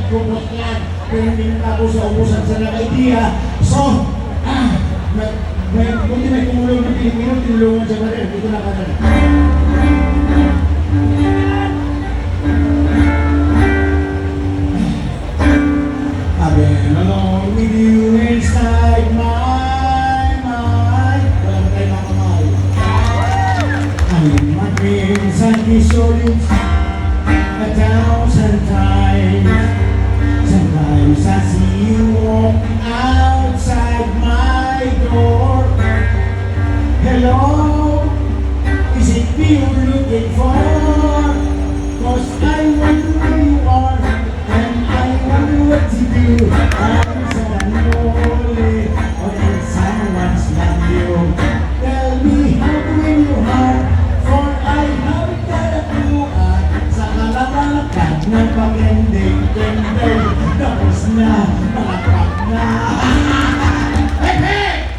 Kupot yan. Pero hindi natapos sa ubusan sa idea. So, buti may kumulong ng Pilipino, tinulungan siya pa rin. Dito na ka rin. I've been alone with you inside my mind. Wala na tayo makamahal. I'm in my dreams and visions 1,000 times. Sometimes I see you walking outside my door. Hello, is it me you're looking for? 'Cause I wonder where you are, and I wonder what to do. I'm sad and lonely, or did someone's love you? Tell me how to win your heart, for I haven't got a clue. Sa kalakalakat ng pag-ending-ending, tapos na, malakap na. Hip, hip!